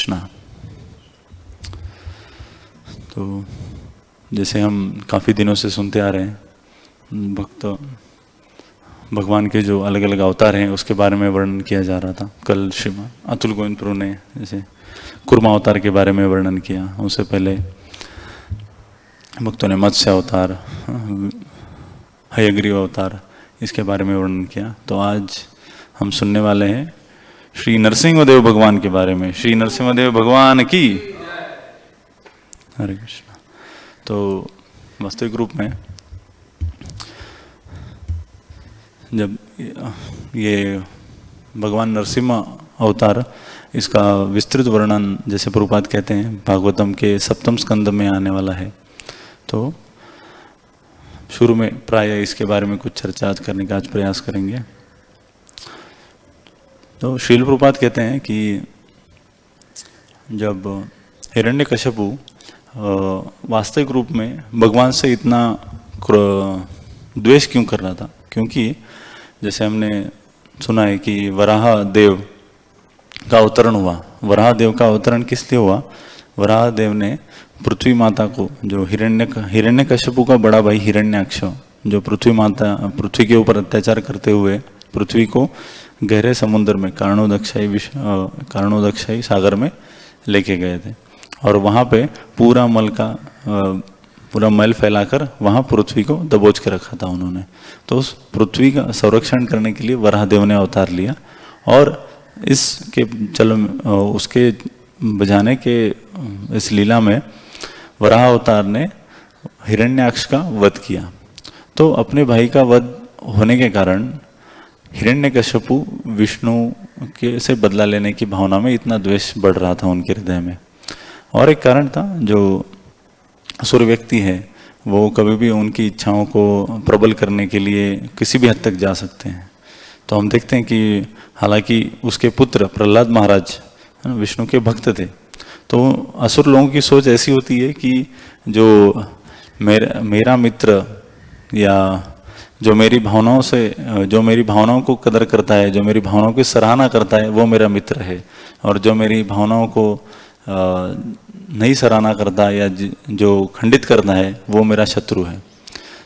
कृष्णा। तो जैसे हम काफ़ी दिनों से सुनते आ रहे हैं, भगवान के जो अलग अलग अवतार हैं उसके बारे में वर्णन किया जा रहा था। कल श्रीमान अतुल गोविंद प्रभु ने जैसे कुर्मा अवतार के बारे में वर्णन किया, उससे पहले भक्तों ने मत्स्य अवतार, हयग्रीव अवतार, इसके बारे में वर्णन किया। तो आज हम सुनने वाले हैं श्री नरसिंहदेव भगवान के बारे में। श्री नरसिंहदेव भगवान की हरे कृष्णा। तो वास्तविक रूप में जब ये भगवान नरसिम्हा अवतार, इसका विस्तृत वर्णन जैसे प्रभुपाद कहते हैं भागवतम के 7वें स्कंद में आने वाला है। तो शुरू में प्राय इसके बारे में कुछ चर्चा आज करने का आज प्रयास करेंगे। तो श्रील प्रभुपाद कहते हैं कि जब हिरण्यकश्यपु वास्तविक रूप में भगवान से इतना द्वेष क्यों कर रहा था, क्योंकि जैसे हमने सुना है कि वराह देव का अवतरण हुआ। वराह देव का अवतरण किस लिए हुआ? वराह देव ने पृथ्वी माता को, जो हिरण्यकश्यपु का बड़ा भाई हिरण्याक्ष, जो पृथ्वी के ऊपर अत्याचार करते हुए पृथ्वी को गहरे समुद्र में कारणोदक्षाई सागर में लेके गए थे, और वहाँ पे पूरा मैल फैलाकर वहाँ पृथ्वी को दबोच के रखा था उन्होंने। तो उस पृथ्वी का संरक्षण करने के लिए वराहदेव ने अवतार लिया, और उसके बजाने के इस लीला में वराह अवतार ने हिरण्याक्ष का वध किया। तो अपने भाई का वध होने के कारण हिरण्यकश्यपु विष्णु के से बदला लेने की भावना में इतना द्वेष बढ़ रहा था उनके हृदय में। और एक कारण था, जो असुर व्यक्ति है वो कभी भी उनकी इच्छाओं को प्रबल करने के लिए किसी भी हद तक जा सकते हैं। तो हम देखते हैं कि हालांकि उसके पुत्र प्रहलाद महाराज विष्णु के भक्त थे, तो असुर लोगों की सोच ऐसी होती है कि जो मेरा मित्र, या जो मेरी भावनाओं को कदर करता है, जो मेरी भावनाओं की सराहना करता है, वो मेरा मित्र है, और जो मेरी भावनाओं को नहीं सराहना करता या जो खंडित करता है वो मेरा शत्रु है।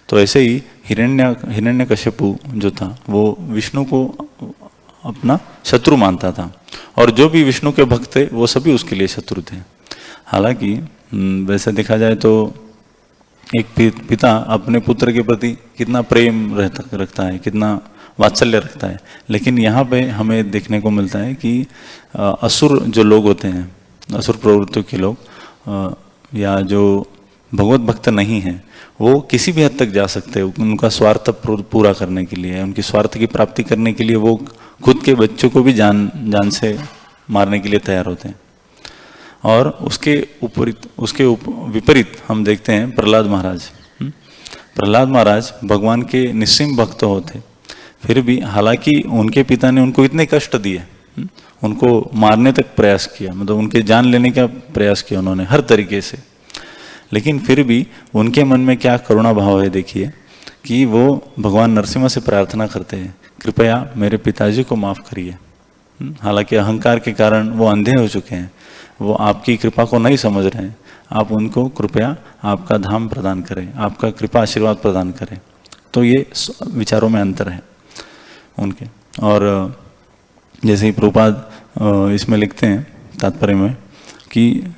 तो ऐसे ही हिरण्यकश्यपु जो था वो विष्णु को अपना शत्रु मानता था, और जो भी विष्णु के भक्त थे वो सभी उसके लिए शत्रु थे। हालांकि वैसे देखा जाए तो एक पिता अपने पुत्र के प्रति कितना प्रेम रखता है, कितना वात्सल्य रखता है, लेकिन यहाँ पे हमें देखने को मिलता है कि असुर जो लोग होते हैं, असुर प्रवृत्ति के लोग, या जो भगवत भक्त नहीं हैं, वो किसी भी हद तक जा सकते हैं उनका स्वार्थ पूरा करने के लिए, उनकी स्वार्थ की प्राप्ति करने के लिए वो खुद के बच्चों को भी जान से मारने के लिए तैयार होते हैं। और उसके विपरीत हम देखते हैं प्रहलाद महाराज। प्रहलाद महाराज भगवान के निस्सीम भक्त होते, फिर भी हालांकि उनके पिता ने उनको इतने कष्ट दिए, उनको मारने तक प्रयास किया, मतलब उनके जान लेने का प्रयास किया उन्होंने हर तरीके से, लेकिन फिर भी उनके मन में क्या करुणा भाव है। देखिए कि वो भगवान नरसिम्हा से प्रार्थना करते हैं, कृपया मेरे पिताजी को माफ़ करिए। हालांकि अहंकार के कारण वो अंधे हो चुके हैं, वो आपकी कृपा को नहीं समझ रहे हैं, आप उनको कृपया आपका धाम प्रदान करें, आपका कृपा आशीर्वाद प्रदान करें। तो ये विचारों में अंतर है उनके। और जैसे ही प्रभुपाद इसमें लिखते हैं तात्पर्य में कि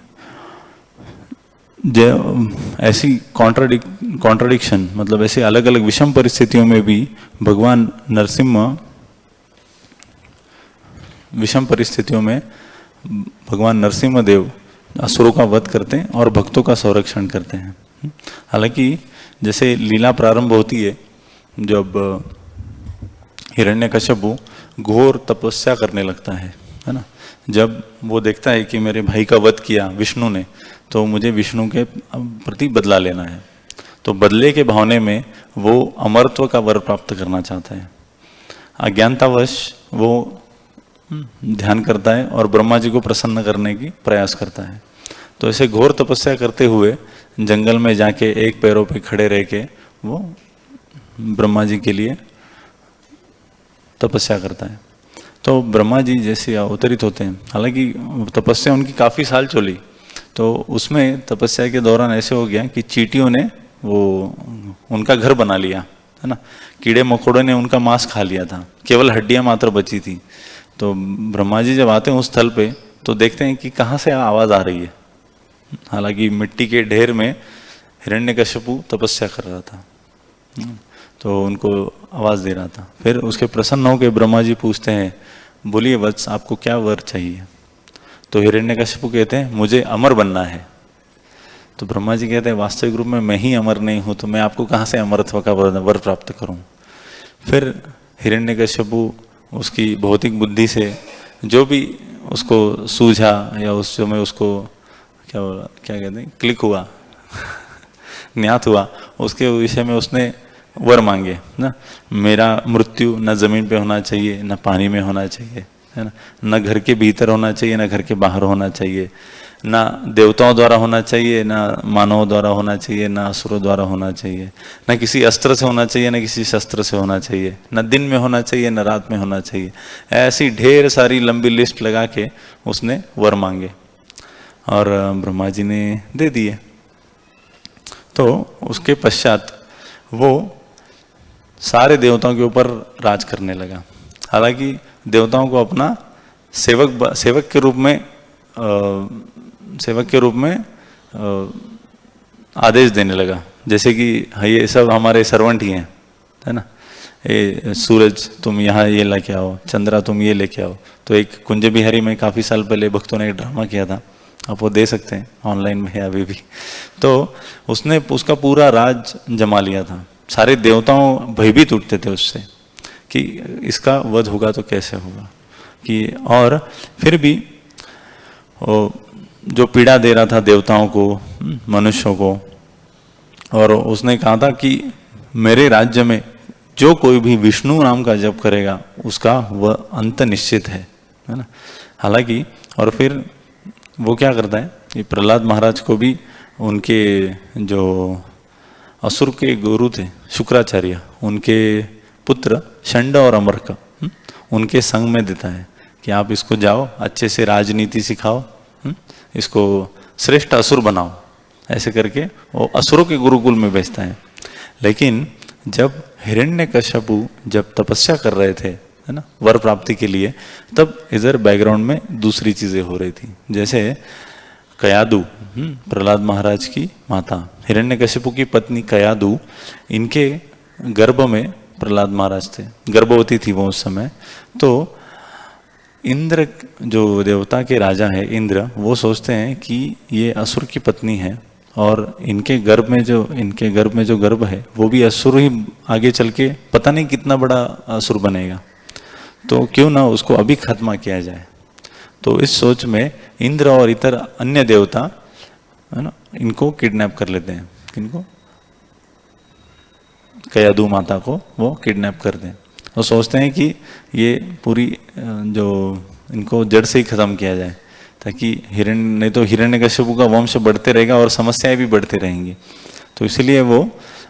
ऐसी कॉन्ट्राडिक्शन, मतलब ऐसे अलग अलग विषम परिस्थितियों में भी भगवान नरसिम्हा विषम परिस्थितियों में भगवान नरसिम्हदेव असुरों का वध करते हैं और भक्तों का संरक्षण करते हैं। हालांकि जैसे लीला प्रारंभ होती है जब हिरण्यकश्यपु घोर तपस्या करने लगता है ना। जब वो देखता है कि मेरे भाई का वध किया विष्णु ने, तो मुझे विष्णु के प्रति बदला लेना है, तो बदले के भावने में वो अमरत्व का वर प्राप्त करना चाहता है। अज्ञानतावश वो ध्यान करता है और ब्रह्मा जी को प्रसन्न करने की प्रयास करता है। तो ऐसे घोर तपस्या करते हुए जंगल में जाके एक पैरों पे खड़े रह के वो ब्रह्मा जी के लिए तपस्या करता है। तो ब्रह्मा जी जैसे अवतरित होते हैं, हालांकि तपस्या उनकी काफ़ी साल चली, तो उसमें तपस्या के दौरान ऐसे हो गया कि चींटियों ने वो उनका घर बना लिया, है ना। कीड़े मकोड़ों ने उनका मांस खा लिया था, केवल हड्डियां मात्र बची थी। तो ब्रह्मा जी जब आते हैं उस स्थल पे तो देखते हैं कि कहाँ से आवाज़ आ रही है। हालांकि मिट्टी के ढेर में हिरण्यकश्यपु तपस्या कर रहा था, तो उनको आवाज़ दे रहा था। फिर उसके प्रसन्न होकर ब्रह्मा जी पूछते हैं, बोलिए वत्स, आपको क्या वर चाहिए? तो हिरण्यकश्यपु कहते हैं, मुझे अमर बनना है। तो ब्रह्मा जी कहते हैं, वास्तविक रूप में मैं ही अमर नहीं हूँ, तो मैं आपको कहाँ से अमरत्व का वर प्राप्त करूँ? फिर हिरण्यकश्यपु उसकी भौतिक बुद्धि से जो भी उसको सूझा या उस समय उसको क्या कहते हैं, क्लिक हुआ ज्ञात हुआ, उसके विषय में उसने वर मांगे ना। मेरा मृत्यु न जमीन पे होना चाहिए, न पानी में होना चाहिए, है ना, न घर के भीतर होना चाहिए, न घर के बाहर होना चाहिए, ना देवताओं द्वारा होना चाहिए, ना मानवों द्वारा होना चाहिए, ना असुरों द्वारा होना चाहिए, ना किसी अस्त्र से होना चाहिए, ना किसी शस्त्र से होना चाहिए, न दिन में होना चाहिए, न रात में होना चाहिए। ऐसी ढेर सारी लंबी लिस्ट लगा के उसने वर मांगे और ब्रह्मा जी ने दे दिए। तो उसके पश्चात वो सारे देवताओं के ऊपर राज करने लगा। हालांकि देवताओं को अपना सेवक के रूप में आदेश देने लगा, जैसे कि ये सब हमारे सर्वेंट ही हैं, है ना। ये सूरज तुम यहाँ ये लेके आओ, चंद्रा तुम ये लेके आओ। तो एक कुंज बिहारी में काफ़ी साल पहले भक्तों ने एक ड्रामा किया था, आप वो दे सकते हैं, ऑनलाइन में है अभी भी। तो उसने उसका पूरा राज जमा लिया था। सारे देवताओं भयभीत उठते थे उससे कि इसका वध होगा तो कैसे होगा कि, और फिर भी वो जो पीड़ा दे रहा था देवताओं को, मनुष्यों को, और उसने कहा था कि मेरे राज्य में जो कोई भी विष्णु नाम का जप करेगा उसका वह अंत निश्चित है ना। हालांकि और फिर वो क्या करता है कि प्रहलाद महाराज को भी उनके जो असुर के गुरु थे शुक्राचार्य, उनके पुत्र षंड और अमरक उनके संग में देता है कि आप इसको जाओ, अच्छे से राजनीति सिखाओ, इसको श्रेष्ठ असुर बनाओ। ऐसे करके वो असुरों के गुरुकुल में भेजता है। लेकिन जब हिरण्यकश्यपु जब तपस्या कर रहे थे, है ना, वर प्राप्ति के लिए, तब इधर बैकग्राउंड में दूसरी चीजें हो रही थी। जैसे कयादु, प्रहलाद महाराज की माता, हिरण्यकश्यपु की पत्नी कयादु, इनके गर्भ में प्रहलाद महाराज थे, गर्भवती थी वो उस समय। तो इंद्र जो देवता के राजा है इंद्र, वो सोचते हैं कि ये असुर की पत्नी है और इनके गर्भ में जो गर्भ है वो भी असुर ही आगे चल के पता नहीं कितना बड़ा असुर बनेगा, तो क्यों ना उसको अभी खत्मा किया जाए। तो इस सोच में इंद्र और इतर अन्य देवता, है ना, इनको किडनैप कर लेते हैं। किनको? कयादु माता को वो किडनैप कर दें और सोचते हैं कि ये पूरी जो इनको जड़ से ही खत्म किया जाए, ताकि नहीं तो हिरण्यकश्यपु का वंश बढ़ते रहेगा और समस्याएं भी बढ़ते रहेंगी। तो इसलिए वो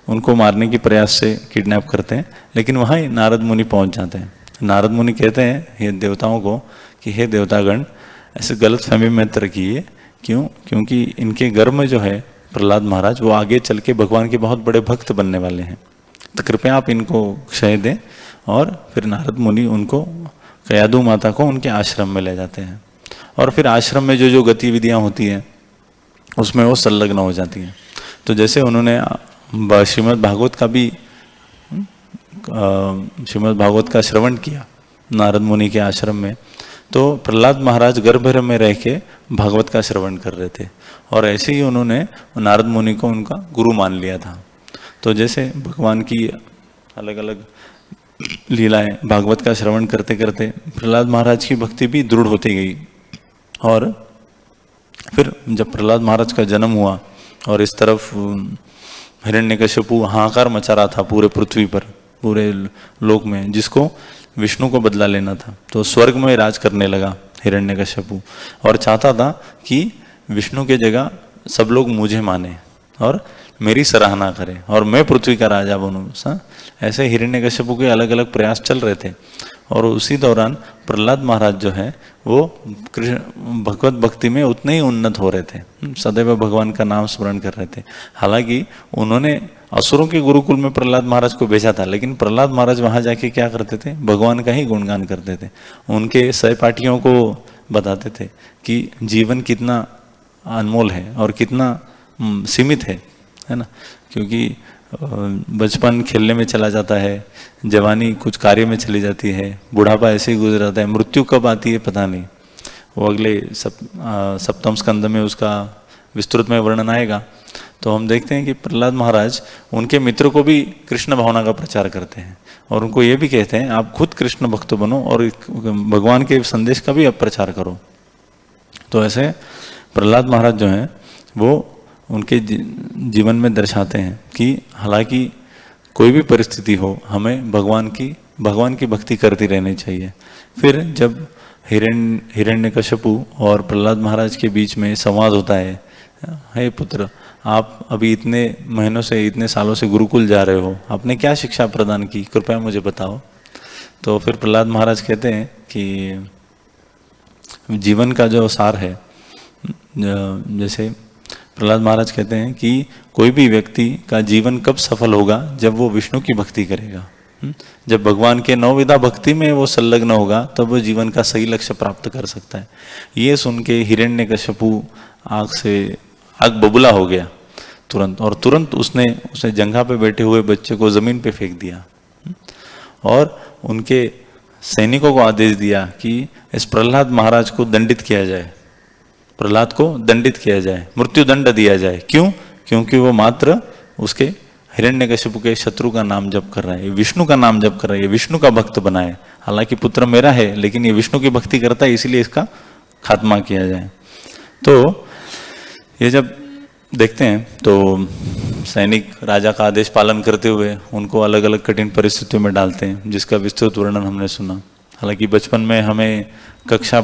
उनको मारने की प्रयास से किडनैप करते हैं। लेकिन वहाँ नारद मुनि पहुँच जाते हैं। नारद मुनि कहते हैं ये देवताओं को कि हे देवतागण, ऐसे गलत फहमी में मत रखिए। क्यों? क्योंकि इनके गर्भ में जो है प्रहलाद महाराज, वो आगे चल के भगवान के बहुत बड़े भक्त बनने वाले हैं, तो कृपया आप इनको क्षय दें। और फिर नारद मुनि उनको, कयादु माता को उनके आश्रम में ले जाते हैं और फिर आश्रम में जो जो गतिविधियां होती हैं उसमें वो संलग्न हो जाती हैं। तो जैसे उन्होंने श्रीमद् भागवत का भी श्रीमद् भागवत का श्रवण किया नारद मुनि के आश्रम में, तो प्रहलाद महाराज गर्भ में रह के भागवत का श्रवण कर रहे थे और ऐसे ही उन्होंने नारद मुनि को उनका गुरु मान लिया था। तो जैसे भगवान की अलग अलग लीलाएं भागवत का श्रवण करते करते प्रहलाद महाराज की भक्ति भी दृढ़ होती गई। और फिर जब प्रहलाद महाराज का जन्म हुआ और इस तरफ हिरण्यकश्यपु हाहाकार मचा रहा था पूरे पृथ्वी पर, पूरे लोक में, जिसको विष्णु को बदला लेना था, तो स्वर्ग में राज करने लगा हिरण्यकश्यपु और चाहता था कि विष्णु के जगह सब लोग मुझे माने और मेरी सराहना करें और मैं पृथ्वी का राजा बनूं। ऐसे हिरण्यकश्यपु के अलग अलग प्रयास चल रहे थे और उसी दौरान प्रहलाद महाराज जो है वो कृष्ण भगवत भक्ति में उतने ही उन्नत हो रहे थे, सदैव भगवान का नाम स्मरण कर रहे थे। हालांकि उन्होंने असुरों के गुरुकुल में प्रहलाद महाराज को भेजा था, लेकिन प्रहलाद महाराज वहां जाके क्या करते थे, भगवान का ही गुणगान करते थे। उनके सहपाठियों को बताते थे कि जीवन कितना अनमोल है और कितना सीमित है ना, क्योंकि बचपन खेलने में चला जाता है, जवानी कुछ कार्य में चली जाती है, बुढ़ापा ऐसे ही गुजर जाता है, मृत्यु कब आती है पता नहीं। वो अगले सप्तम स्कंद में उसका विस्तृत में वर्णन आएगा। तो हम देखते हैं कि प्रहलाद महाराज उनके मित्र को भी कृष्ण भावना का प्रचार करते हैं और उनको ये भी कहते हैं आप खुद कृष्ण भक्त बनो और भगवान के संदेश का भी आप प्रचार करो। तो ऐसे प्रहलाद महाराज जो हैं वो उनके जीवन में दर्शाते हैं कि हालांकि कोई भी परिस्थिति हो हमें भगवान की भक्ति करती रहनी चाहिए। फिर जब हिरण्यकश्यपु और प्रहलाद महाराज के बीच में संवाद होता है, हे पुत्र आप अभी इतने महीनों से इतने सालों से गुरुकुल जा रहे हो, आपने क्या शिक्षा प्रदान की, कृपया मुझे बताओ। तो फिर प्रहलाद महाराज कहते हैं कि जीवन का जो सार है, जैसे प्रहलाद महाराज कहते हैं कि कोई भी व्यक्ति का जीवन कब सफल होगा, जब वो विष्णु की भक्ति करेगा। जब भगवान के नौविधा भक्ति में वो संलग्न होगा तब वो जीवन का सही लक्ष्य प्राप्त कर सकता है। ये सुन के हिरण्यकश्यपु आग बबूला हो गया तुरंत, और तुरंत उसने जंघा पे बैठे हुए बच्चे को जमीन पे फेंक दिया और उनके सैनिकों को आदेश दिया कि इस प्रहलाद महाराज को दंडित किया जाए, प्रहलाद को दंडित किया जाए, मृत्यु दंड दिया जाए। क्यों? क्योंकि वो मात्र उसके हिरण्यकश्यप के शत्रु का नाम जप कर रहा है, विष्णु का नाम जप कर रहा है, विष्णु का भक्त बना है। हालांकि पुत्र मेरा है लेकिन ये विष्णु की भक्ति करता है, इसलिए इसका खात्मा किया जाए। तो ये जब देखते हैं तो सैनिक राजा का आदेश पालन करते हुए उनको अलग अलग कठिन परिस्थितियों में डालते हैं, जिसका विस्तृत वर्णन हमने सुना। हालांकि बचपन में हमें कक्षा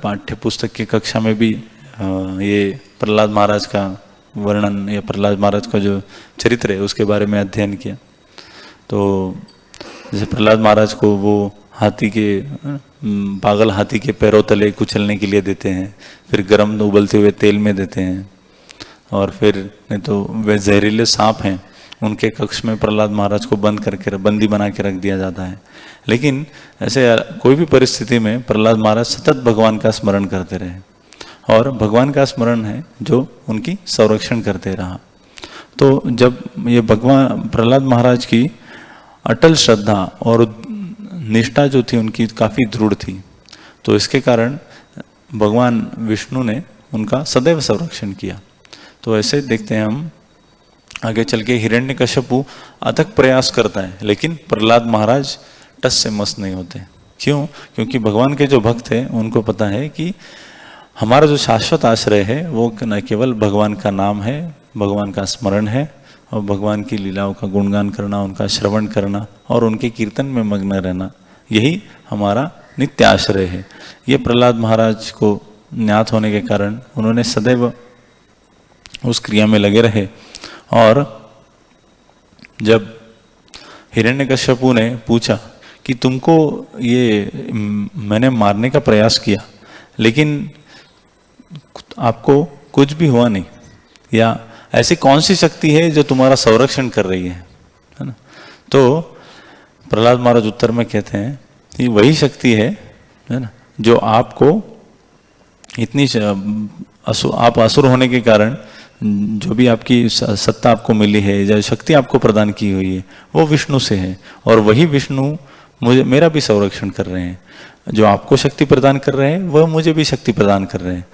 पाठ्य पुस्तक की कक्षा में भी ये प्रहलाद महाराज का वर्णन या प्रहलाद महाराज का जो चरित्र है उसके बारे में अध्ययन किया। तो जैसे प्रहलाद महाराज को वो पागल हाथी के पैरों तले कुचलने के लिए देते हैं, फिर गर्म उबलते हुए तेल में देते हैं, और फिर नहीं तो वे जहरीले सांप हैं उनके कक्ष में प्रहलाद महाराज को बंदी बना के रख दिया जाता है। लेकिन ऐसे कोई भी परिस्थिति में प्रहलाद महाराज सतत भगवान का स्मरण करते रहे, और भगवान का स्मरण है जो उनकी संरक्षण करते रहा। तो जब ये भगवान प्रहलाद महाराज की अटल श्रद्धा और निष्ठा जो थी उनकी काफ़ी दृढ़ थी, तो इसके कारण भगवान विष्णु ने उनका सदैव संरक्षण किया। तो ऐसे देखते हैं हम आगे चल के हिरण्यकश्यपु अथक प्रयास करता है, लेकिन प्रहलाद महाराज टस से मस नहीं होते। क्यों? क्योंकि भगवान के जो भक्त हैं उनको पता है कि हमारा जो शाश्वत आश्रय है वो न केवल भगवान का नाम है, भगवान का स्मरण है, और भगवान की लीलाओं का गुणगान करना, उनका श्रवण करना और उनके कीर्तन में मग्न रहना, यही हमारा नित्य आश्रय है। ये प्रहलाद महाराज को ज्ञात होने के कारण उन्होंने सदैव उस क्रिया में लगे रहे। और जब हिरण्यकश्यपु ने पूछा कि तुमको ये मैंने मारने का प्रयास किया लेकिन आपको कुछ भी हुआ नहीं, या ऐसी कौन सी शक्ति है जो तुम्हारा संरक्षण कर रही है ना? तो प्रहलाद महाराज उत्तर में कहते हैं कि वही शक्ति है ना जो आपको इतनी आप असुर होने के कारण जो भी आपकी सत्ता आपको मिली है, जो शक्ति आपको प्रदान की हुई है, वो विष्णु से है, और वही विष्णु मेरा भी संरक्षण कर रहे हैं। जो आपको शक्ति प्रदान कर रहे हैं वह मुझे भी शक्ति प्रदान कर रहे हैं।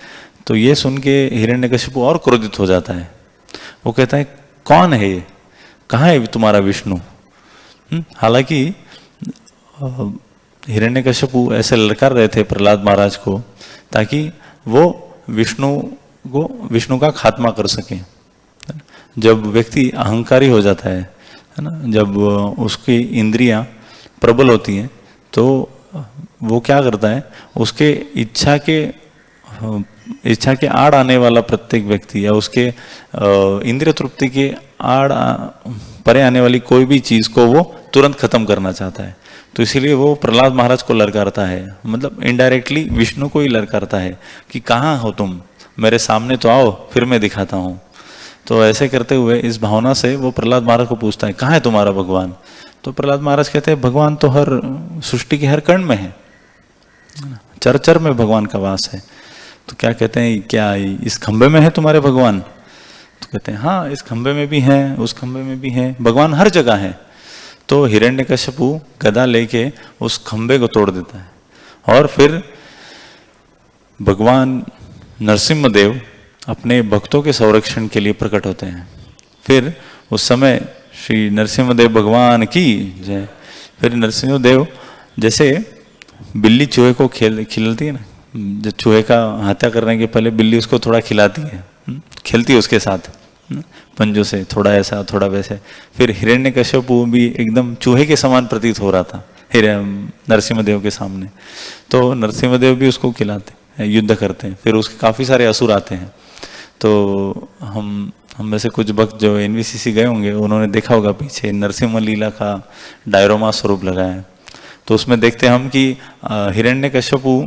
तो ये सुन के हिरण्यकश्यपु और क्रोधित हो जाता है। वो कहता है कौन है ये, कहाँ है तुम्हारा विष्णु? हालांकि हिरण्यकश्यपु ऐसे ललकार रहे थे प्रहलाद महाराज को ताकि वो विष्णु का खात्मा कर सके। जब व्यक्ति अहंकारी हो जाता है ना, जब उसकी इंद्रियां प्रबल होती हैं तो वो क्या करता है, उसके इच्छा के आड़ आने वाला प्रत्येक व्यक्ति या उसके इंद्रिय तृप्ति के आड़ परे आने वाली कोई भी चीज को वो तुरंत खत्म करना चाहता है। तो इसीलिए वो प्रहलाद महाराज को ललकारता है, मतलब इनडायरेक्टली विष्णु को ही ललकारता है कि कहाँ हो तुम, मेरे सामने तो आओ फिर मैं दिखाता हूँ। तो ऐसे करते हुए इस भावना से वो प्रहलाद महाराज को पूछता है कहाँ है तुम्हारा भगवान। तो प्रहलाद महाराज कहते हैं भगवान तो हर सृष्टि के हर कण में है, चर चर में भगवान का वास है। तो क्या कहते हैं, क्या इस खंबे में है तुम्हारे भगवान? तो कहते हैं हाँ, इस खंबे में भी हैं, उस खंबे में भी हैं, भगवान हर जगह है। तो हिरण्यकश्यपु गदा लेके उस खंबे को तोड़ देता है और फिर भगवान नरसिम्हदेव अपने भक्तों के संरक्षण के लिए प्रकट होते हैं। फिर उस समय श्री नरसिम्हदेव भगवान की जय। फिर नरसिम्हदेव जैसे बिल्ली चूहे को खिलाती है ना, जब चूहे का हत्या करने के पहले बिल्ली उसको थोड़ा खिलाती है, खेलती है उसके साथ पंजों से, थोड़ा ऐसा थोड़ा वैसे। फिर हिरण्यकश्यपु भी एकदम चूहे के समान प्रतीत हो रहा था नरसिम्हदेव के सामने। तो नरसिम्हदेव भी उसको खिलाते हैं, युद्ध करते हैं। फिर उसके काफ़ी सारे असुर आते हैं। तो हम में से कुछ भक्त जो एनवीसीसी गए होंगे उन्होंने देखा होगा पीछे नरसिम्ह लीला का डायरोमा स्वरूप लगा है। तो उसमें देखते हैं हम कि हिरण्यकश्यपु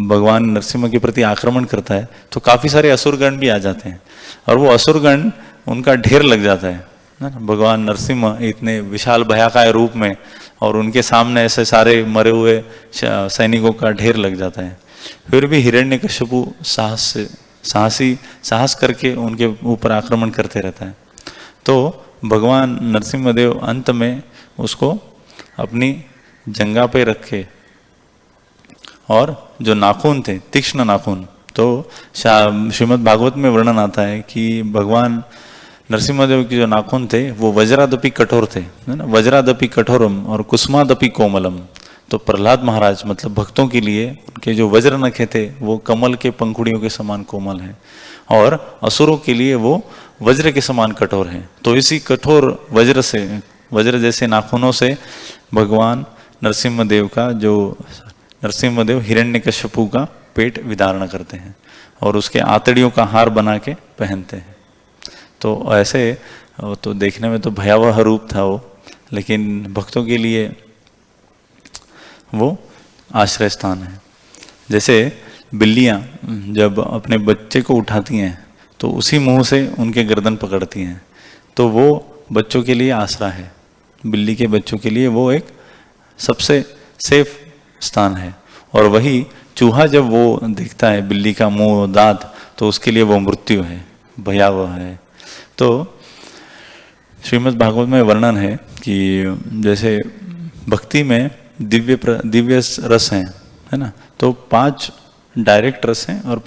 भगवान नरसिम्हा के प्रति आक्रमण करता है तो काफ़ी सारे असुरगण भी आ जाते हैं और वो असुरगण उनका ढेर लग जाता है ना। भगवान नरसिम्हा इतने विशाल भयाकाय रूप में और उनके सामने ऐसे सारे मरे हुए सैनिकों का ढेर लग जाता है। फिर भी हिरण्यकश्यपु साहस करके उनके ऊपर आक्रमण करते रहता है। तो भगवान नरसिम्हदेव अंत में उसको अपनी जंघा पे रखे और जो नाखून थे, तीक्ष्ण नाखून, तो श्रीमद् भागवत में वर्णन आता है कि भगवान नरसिम्हदेव के जो नाखून थे वो वज्रादपि कठोर थे, है ना, वज्रादपि कठोरम और कुसुमादपि कोमलम। तो प्रहलाद महाराज मतलब भक्तों के लिए उनके जो वज्र नखे थे वो कमल के पंखुड़ियों के समान कोमल है और असुरों के लिए वो वज्र के समान कठोर है। तो इसी कठोर वज्र जैसे नाखूनों से भगवान नरसिम्हदेव हिरण्यकश्यपु का पेट विदारण करते हैं और उसके आंतड़ियों का हार बना के पहनते हैं। तो ऐसे तो देखने में तो भयावह रूप था वो, लेकिन भक्तों के लिए वो आश्रय स्थान है। जैसे बिल्लियाँ जब अपने बच्चे को उठाती हैं तो उसी मुंह से उनके गर्दन पकड़ती हैं, तो वो बच्चों के लिए आसरा है। बिल्ली के बच्चों के लिए वो एक सबसे सेफ स्थान है। और वही चूहा जब वो देखता है बिल्ली का मुंह दांत तो उसके लिए वो मृत्यु है, भयावह है। तो श्रीमद् भागवत में वर्णन है कि जैसे भक्ति में दिव्य रस हैं, है ना, तो 5 डायरेक्ट रस हैं और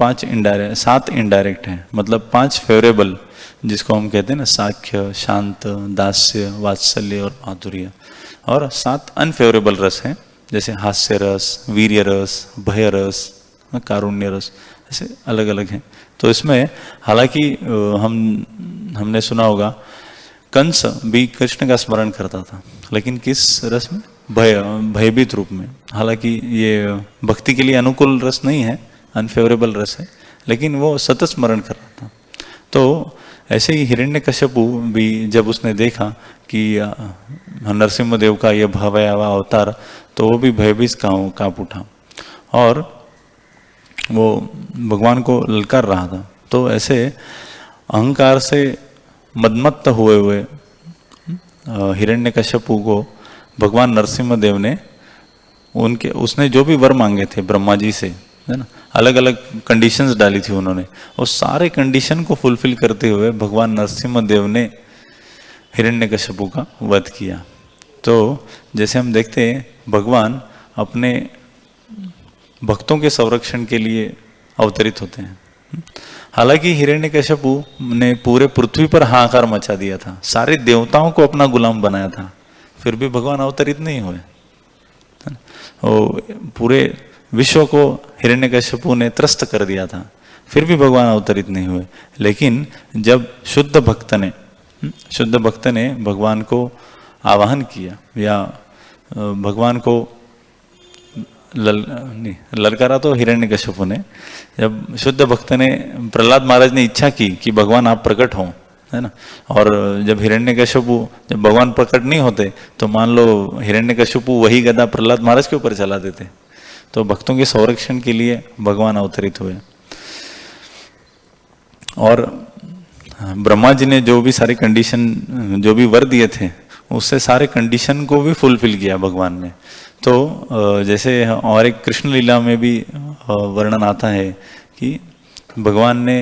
7 इनडायरेक्ट हैं, मतलब 5 फेवरेबल जिसको हम कहते हैं ना, साख्य, शांत, दास्य, वात्सल्य और माधुर्य, और 7 अनफेवरेबल रस हैं जैसे हास्य रस, वीर्य रस, भय रस, कारुण्य रस, ऐसे अलग अलग हैं। तो इसमें हालांकि हमने सुना होगा कंस भी कृष्ण का स्मरण करता था, लेकिन किस रस में? भयभीत रूप में। हालांकि ये भक्ति के लिए अनुकूल रस नहीं है, अनफेवरेबल रस है, लेकिन वो सतत स्मरण कर रहा था। तो ऐसे ही हिरण्यकश्यपु भी जब उसने देखा कि नरसिम्हदेव का ये भयावह अवतार, तो वो भी भयभीत कांप उठा और वो भगवान को ललकार रहा था। तो ऐसे अहंकार से मदमत्त हुए हिरण्यकश्यपु को भगवान नरसिम्हदेव ने उसने जो भी वर मांगे थे ब्रह्मा जी से, है ना, अलग अलग कंडीशंस डाली थी उन्होंने, और सारे कंडीशन को फुलफिल करते हुए भगवान नरसिम्हदेव ने हिरण्यकश्यपु का वध किया। तो जैसे हम देखते हैं भगवान अपने भक्तों के संरक्षण के लिए अवतरित होते हैं। हालांकि हिरण्यकश्यपु ने पूरे पृथ्वी पर हाहाकार मचा दिया था, सारे देवताओं को अपना गुलाम बनाया था, फिर भी भगवान अवतरित नहीं हुए। पूरे विश्व को हिरण्यकश्यपु ने त्रस्त कर दिया था, फिर भी भगवान अवतरित नहीं हुए। लेकिन जब शुद्ध भक्त ने भगवान को आवाहन किया या भगवान को ललकारा तो हिरण्यकश्यपु ने, जब शुद्ध भक्त ने, प्रहलाद महाराज ने इच्छा की कि भगवान आप प्रकट हों, है ना। और जब हिरण्यकशिपु, जब भगवान प्रकट नहीं होते तो मान लो हिरण्यकशिपु वही गदा प्रहलाद महाराज के ऊपर चला देते। तो भक्तों के संरक्षण के लिए भगवान अवतरित हुए। और ब्रह्मा जी ने जो भी सारी कंडीशन, जो भी वर दिए थे, उससे सारे कंडीशन को भी फुलफिल किया भगवान ने। तो जैसे और एक कृष्ण लीला में भी वर्णन आता है कि भगवान ने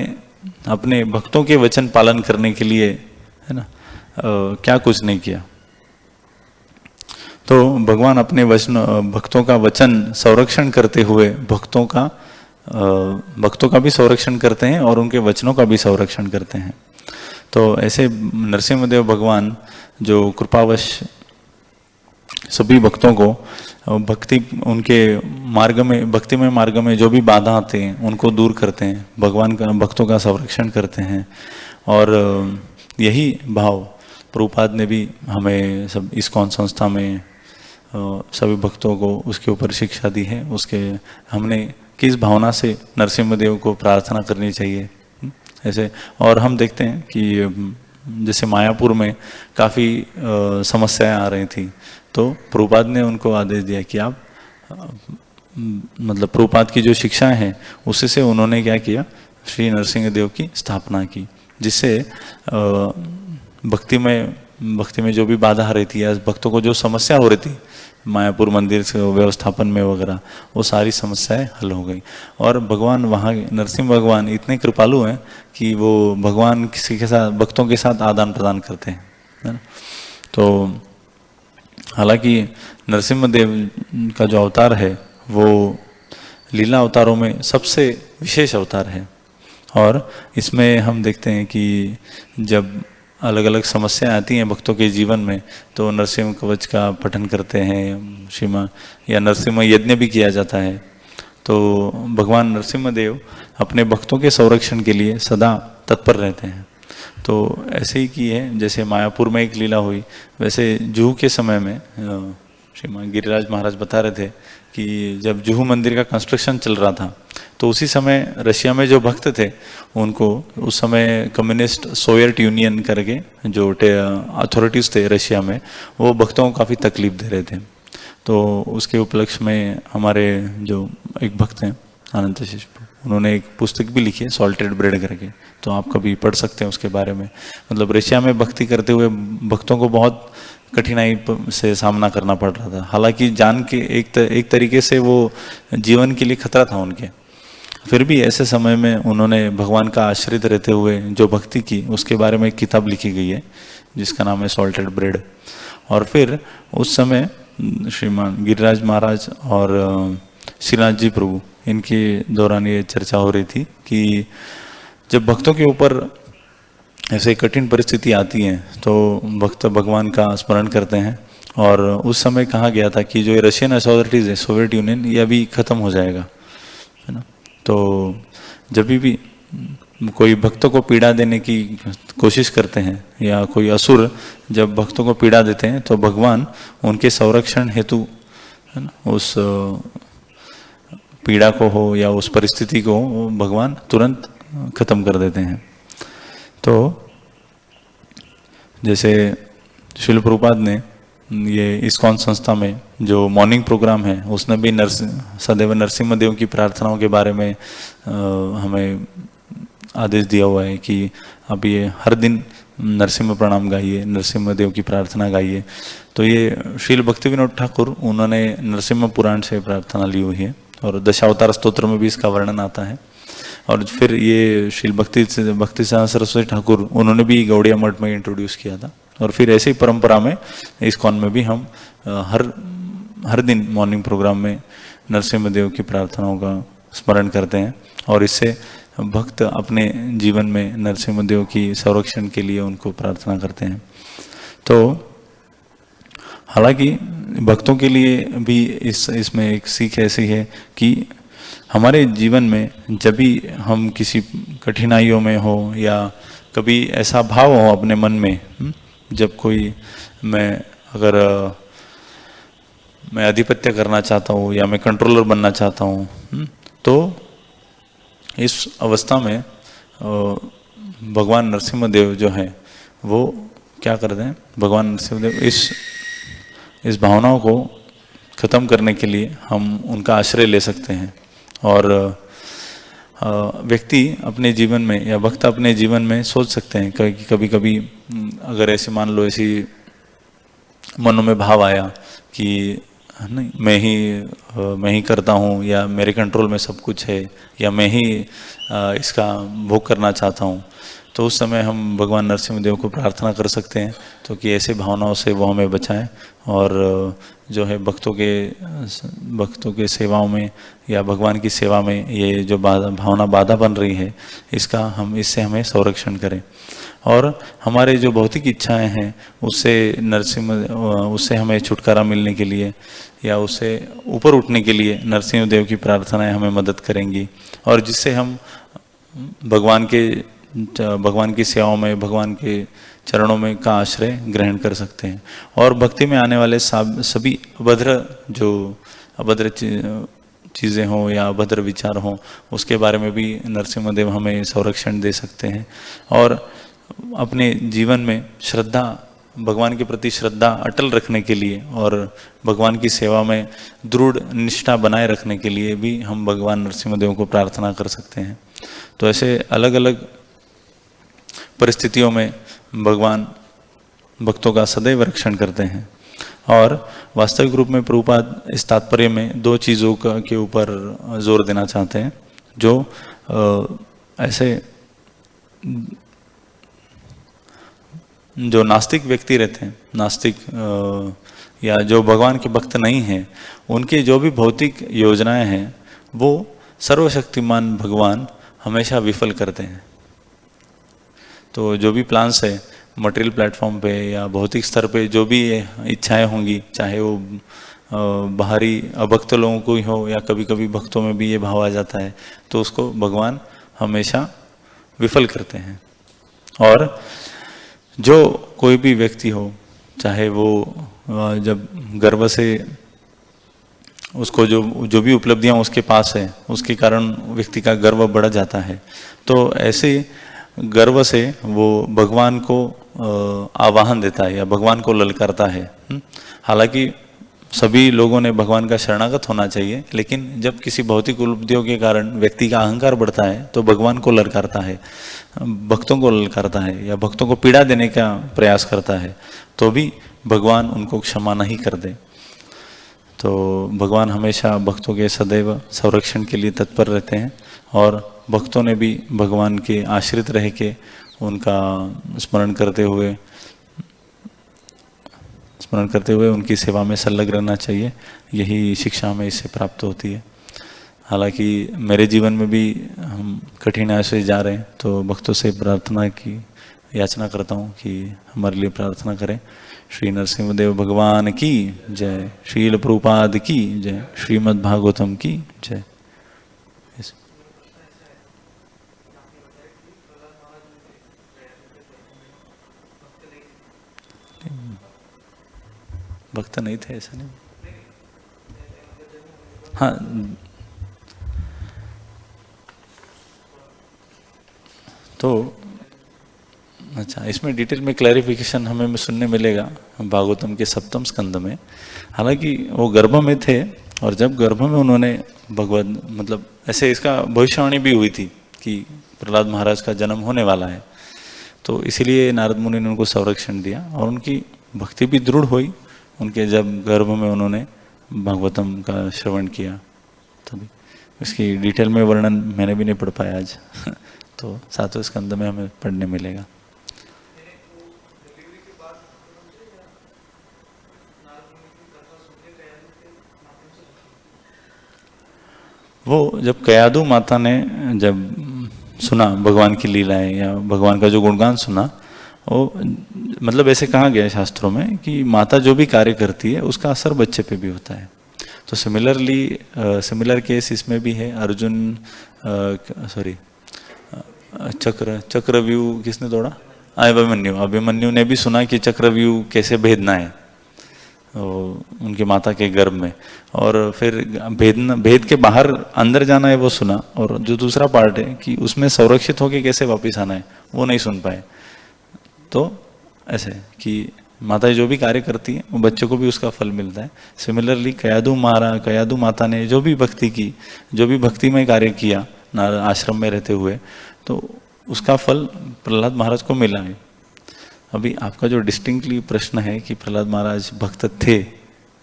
अपने भक्तों के वचन पालन करने के लिए, है ना, क्या कुछ नहीं किया। तो भगवान अपने वचन, भक्तों का वचन संरक्षण करते हुए भक्तों का भी संरक्षण करते हैं और उनके वचनों का भी संरक्षण करते हैं। तो ऐसे नरसिंहदेव भगवान जो कृपावश सभी भक्तों को उनके मार्ग में, भक्तिमय मार्ग में जो भी बाधा आते हैं उनको दूर करते हैं, भगवान का, भक्तों का संरक्षण करते हैं। और यही भाव प्रभुपाद ने भी हमें सब इस्कॉन संस्था में सभी भक्तों को उसके ऊपर शिक्षा दी है। उसके हमने किस भावना से नरसिंहदेव को प्रार्थना करनी चाहिए ऐसे। और हम देखते हैं कि जैसे मायापुर में काफ़ी समस्याएं आ रही थी, तो प्रभुपाद ने उनको आदेश दिया कि आप मतलब प्रभुपाद की जो शिक्षाएं हैं उससे से उन्होंने क्या किया, श्री नरसिंहदेव की स्थापना की, जिससे भक्ति में जो भी बाधा आ रही थी या भक्तों को जो समस्या हो रही थी मायापुर मंदिर से व्यवस्थापन में वगैरह, वो सारी समस्याएं हल हो गई। और भगवान वहाँ नरसिंह भगवान इतने कृपालु हैं कि वो भगवान किसी के साथ, भक्तों के साथ आदान प्रदान करते हैं, है ना। तो हालांकि नरसिंहदेव का जो अवतार है वो लीला अवतारों में सबसे विशेष अवतार है। और इसमें हम देखते हैं कि जब अलग अलग समस्याएं आती हैं भक्तों के जीवन में, तो नरसिंह कवच का पठन करते हैं, श्रीमा या नरसिंह यज्ञ भी किया जाता है। तो भगवान नरसिंहदेव अपने भक्तों के संरक्षण के लिए सदा तत्पर रहते हैं। तो ऐसे ही की है, जैसे मायापुर में एक लीला हुई, वैसे जुहू के समय में श्रीमान गिरिराज महाराज बता रहे थे कि जब जुहू मंदिर का कंस्ट्रक्शन चल रहा था, तो उसी समय रशिया में जो भक्त थे उनको उस समय कम्युनिस्ट सोवियत यूनियन करके जो अथॉरिटीज़ थे रशिया में, वो भक्तों को काफ़ी तकलीफ दे रहे थे। तो उसके उपलक्ष्य में हमारे जो एक भक्त हैं आनंद शिष्य, उन्होंने एक पुस्तक भी लिखी है सॉल्टेड ब्रेड करके, तो आप कभी पढ़ सकते हैं उसके बारे में। मतलब रशिया में भक्ति करते हुए भक्तों को बहुत कठिनाई से सामना करना पड़ रहा था, हालांकि जान के एक तरीके से वो जीवन के लिए खतरा था उनके, फिर भी ऐसे समय में उन्होंने भगवान का आश्रित रहते हुए जो भक्ति की, उसके बारे में एक किताब लिखी गई है जिसका नाम है सॉल्टेड ब्रेड। और फिर उस समय श्रीमान गिरिराज महाराज और श्रीनाथ जी प्रभु, इनके दौरान ये चर्चा हो रही थी कि जब भक्तों के ऊपर ऐसे कठिन परिस्थिति आती है तो भक्त भगवान का स्मरण करते हैं। और उस समय कहा गया था कि जो ये रशियन अथॉरिटीज़ है, सोवियत यूनियन, ये अभी ख़त्म हो जाएगा, है ना। तो जब भी कोई भक्तों को पीड़ा देने की कोशिश करते हैं या कोई असुर जब भक्तों को पीड़ा देते हैं, तो भगवान उनके संरक्षण हेतु, है ना, उस पीड़ा को हो या उस परिस्थिति को भगवान तुरंत खत्म कर देते हैं। तो जैसे श्रील प्रभुपाद ने ये इस्कॉन संस्था में जो मॉर्निंग प्रोग्राम है, उसने भी सदैव नरसिंहदेव की प्रार्थनाओं के बारे में हमें आदेश दिया हुआ है कि आप ये हर दिन नरसिंह प्रणाम गाइए, नरसिंहदेव की प्रार्थना गाइए। तो ये श्रील भक्ति विनोद ठाकुर, उन्होंने नरसिंह पुराण से प्रार्थना ली हुई है और दशावतार स्तोत्र में भी इसका वर्णन आता है। और फिर ये श्रील भक्ति सरस्वती ठाकुर, उन्होंने भी गौड़िया मठ में इंट्रोड्यूस किया था। और फिर ऐसी परंपरा में इस्कॉन में भी हम हर दिन मॉर्निंग प्रोग्राम में नरसिंहदेव की प्रार्थनाओं का स्मरण करते हैं और इससे भक्त अपने जीवन में नरसिंहदेव की संरक्षण के लिए उनको प्रार्थना करते हैं। तो हालांकि भक्तों के लिए भी इसमें एक सीख ऐसी है कि हमारे जीवन में जब भी हम किसी कठिनाइयों में हो या कभी ऐसा भाव हो अपने मन में, जब कोई अगर मैं आधिपत्य करना चाहता हूँ या मैं कंट्रोलर बनना चाहता हूँ, तो इस अवस्था में भगवान नरसिम्हदेव जो है वो क्या करते हैं, भगवान नरसिम्हदेव इस भावनाओं को ख़त्म करने के लिए हम उनका आश्रय ले सकते हैं। और व्यक्ति अपने जीवन में या भक्त अपने जीवन में सोच सकते हैं कि कभी कभी अगर ऐसे मान लो ऐसी मनों में भाव आया कि नहीं मैं ही करता हूँ या मेरे कंट्रोल में सब कुछ है या मैं ही इसका भोग करना चाहता हूँ, तो उस समय हम भगवान नरसिम्हदेव को प्रार्थना कर सकते हैं तो कि ऐसे भावनाओं से वो हमें बचाएं और जो है भक्तों के सेवाओं में या भगवान की सेवा में ये जो भावना बाधा बन रही है इससे हमें संरक्षण करें। और हमारे जो भौतिक इच्छाएं हैं उससे हमें छुटकारा मिलने के लिए या उससे ऊपर उठने के लिए नरसिम्हदेव की प्रार्थनाएं हमें मदद करेंगी और जिससे हम भगवान की सेवाओं में भगवान के चरणों में का आश्रय ग्रहण कर सकते हैं। और भक्ति में आने वाले सभी अभद्र चीज़ें हों या अभद्र विचार हों उसके बारे में भी नरसिम्हदेव हमें संरक्षण दे सकते हैं। और अपने जीवन में भगवान के प्रति श्रद्धा अटल रखने के लिए और भगवान की सेवा में दृढ़ निष्ठा बनाए रखने के लिए भी हम भगवान नरसिम्हदेव को प्रार्थना कर सकते हैं। तो ऐसे अलग अलग परिस्थितियों में भगवान भक्तों का सदैव रक्षण करते हैं। और वास्तविक रूप में प्रभुपाद इस तात्पर्य में दो चीज़ों के ऊपर जोर देना चाहते हैं जो ऐसे जो नास्तिक व्यक्ति रहते हैं, नास्तिक या जो भगवान के भक्त नहीं हैं, उनकी जो भी भौतिक योजनाएं हैं वो सर्वशक्तिमान भगवान हमेशा विफल करते हैं। तो जो भी प्लान्स है मटेरियल प्लेटफॉर्म पे या भौतिक स्तर पे जो भी इच्छाएं होंगी, चाहे वो बाहरी अभक्त लोगों को ही हो या कभी कभी भक्तों में भी ये भाव आ जाता है, तो उसको भगवान हमेशा विफल करते हैं। और जो कोई भी व्यक्ति हो, चाहे वो जब गर्व से उसको जो भी उपलब्धियां उसके पास है उसके कारण व्यक्ति का गर्व बढ़ जाता है, तो ऐसे गर्व से वो भगवान को आवाहन देता है या भगवान को ललकारता है। हालांकि सभी लोगों ने भगवान का शरणागत होना चाहिए, लेकिन जब किसी भौतिक उपलब्धियों के कारण व्यक्ति का अहंकार बढ़ता है तो भगवान को ललकारता है, भक्तों को ललकारता है या भक्तों को पीड़ा देने का प्रयास करता है, तो भी भगवान उनको क्षमा नहीं कर दे। तो भगवान हमेशा भक्तों के सदैव संरक्षण के लिए तत्पर रहते हैं और भक्तों ने भी भगवान के आश्रित रह के उनका स्मरण करते हुए उनकी सेवा में संलग्न रहना चाहिए। यही शिक्षा हमें इससे प्राप्त होती है। हालांकि मेरे जीवन में भी हम कठिनाइयों से जा रहे हैं, तो भक्तों से प्रार्थना की याचना करता हूँ कि हमारे लिए प्रार्थना करें। श्री नरसिम्हदेव भगवान की जय, श्रील प्रभुपाद की जय, श्रीमद् भागवतम की जय। भक्त नहीं थे ऐसा नहीं, हाँ तो अच्छा, इसमें डिटेल में क्लैरिफिकेशन हमें सुनने मिलेगा भागवतम के 7वें स्कंद में। हालांकि वो गर्भ में थे और जब गर्भ में उन्होंने मतलब ऐसे इसका भविष्यवाणी भी हुई थी कि प्रहलाद महाराज का जन्म होने वाला है, तो इसीलिए नारद मुनि ने उनको संरक्षण दिया और उनकी भक्ति भी दृढ़ हुई उनके जब गर्भ में उन्होंने भागवतम का श्रवण किया तभी। इसकी डिटेल में वर्णन मैंने भी नहीं पढ़ पाया आज तो 7वें स्कंद में हमें पढ़ने मिलेगा। वो जब कयादु माता ने जब सुना भगवान की लीलाएं या भगवान का जो गुणगान सुना, वो मतलब ऐसे कहा गया है शास्त्रों में कि माता जो भी कार्य करती है उसका असर बच्चे पे भी होता है। तो सिमिलर केस इसमें भी है। अर्जुन चक्रव्यूह किसने तोड़ा? अभिमन्यु ने भी सुना कि चक्रव्यूह कैसे भेदना है, उनके माता के गर्भ में, और फिर भेद के बाहर अंदर जाना है वो सुना, और जो दूसरा पार्ट है कि उसमें संरक्षित होके कैसे वापस आना है वो नहीं सुन पाए। तो ऐसे कि माता जो भी कार्य करती है वो बच्चों को भी उसका फल मिलता है। सिमिलरली कयादू माता ने जो भी भक्ति की, जो भी भक्तिमय कार्य किया आश्रम में रहते हुए, तो उसका फल प्रहलाद महाराज को मिला है। अभी आपका जो डिस्टिंक्टली प्रश्न है कि प्रहलाद महाराज भक्त थे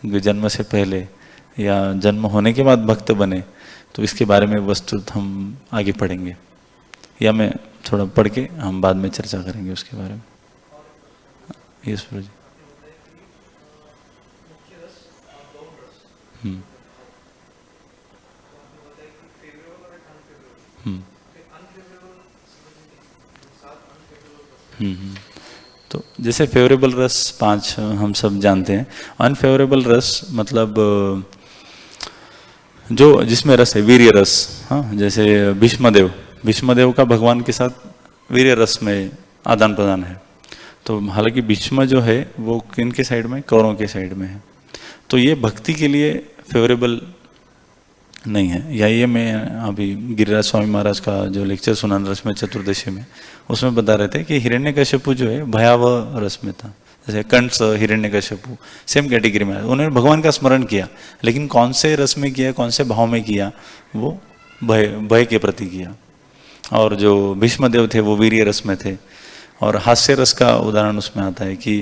जन्म से पहले या जन्म होने के बाद भक्त बने, तो इसके बारे में वस्तुतः हम आगे पढ़ेंगे, या मैं थोड़ा पढ़ के हम बाद में चर्चा करेंगे उसके बारे में। यस प्रभु जी। तो जैसे फेवरेबल रस 5 हम सब जानते हैं। अनफेवरेबल रस मतलब जो जिसमें रस है वीर्य रस। हाँ, जैसे भीष्मदेव का भगवान के साथ वीर्य रस में आदान प्रदान है। तो हालांकि भीष्म जो है वो किनके साइड में, कौरवों के साइड में है, तो ये भक्ति के लिए फेवरेबल नहीं है। या ये मैं अभी गिरिराज स्वामी महाराज का जो लेक्चर सुना रस में चतुर्दशी में, उसमें बता रहे थे कि हिरण्यकश्यपु जो है भयावह रस में था। जैसे कंस हिरण्यकश्यपु सेम कैटेगरी में, उन्होंने भगवान का स्मरण किया, लेकिन कौन से रस में किया, कौन से भाव में किया, वो भय के प्रति किया। और जो भीष्मदेव थे वो वीर्य रस में थे। और हास्य रस का उदाहरण उसमें आता है कि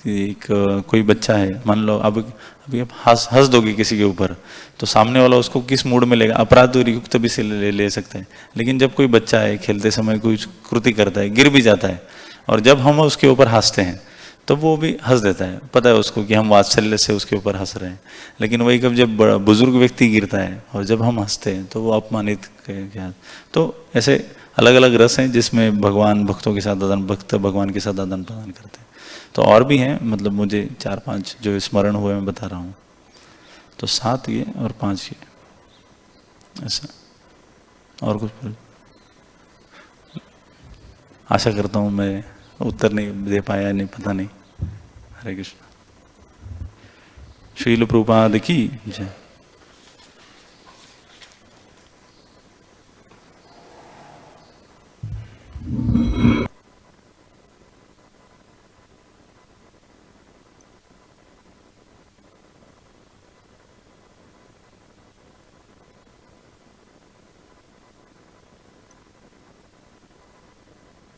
एक कोई बच्चा है, मान लो अभी आप हंस दोगे किसी के ऊपर, तो सामने वाला उसको किस मूड में लेगा, अपराध युक्त भी से ले सकते हैं। लेकिन जब कोई बच्चा है खेलते समय कोई कृति करता है, गिर भी जाता है, और जब हम उसके ऊपर हंसते हैं तो वो भी हंस देता है, पता है उसको कि हम वात्सल्य से उसके ऊपर हंस रहे हैं। लेकिन वही कब जब बुजुर्ग व्यक्ति गिरता है और जब हम हंसते हैं तो वो अपमानित क्या। तो ऐसे अलग अलग रस हैं जिसमें भगवान भक्तों के साथ भक्त भगवान के साथ आदान प्रदान करते हैं। तो और भी हैं, मतलब मुझे 4-5 जो स्मरण हुए मैं बता रहा हूँ। तो 7 ये और 5 ये, ऐसा। और कुछ आशा करता हूँ मैं उत्तर नहीं दे पाया, नहीं पता नहीं। हरे कृष्ण। श्रील प्रभुपाद की जय।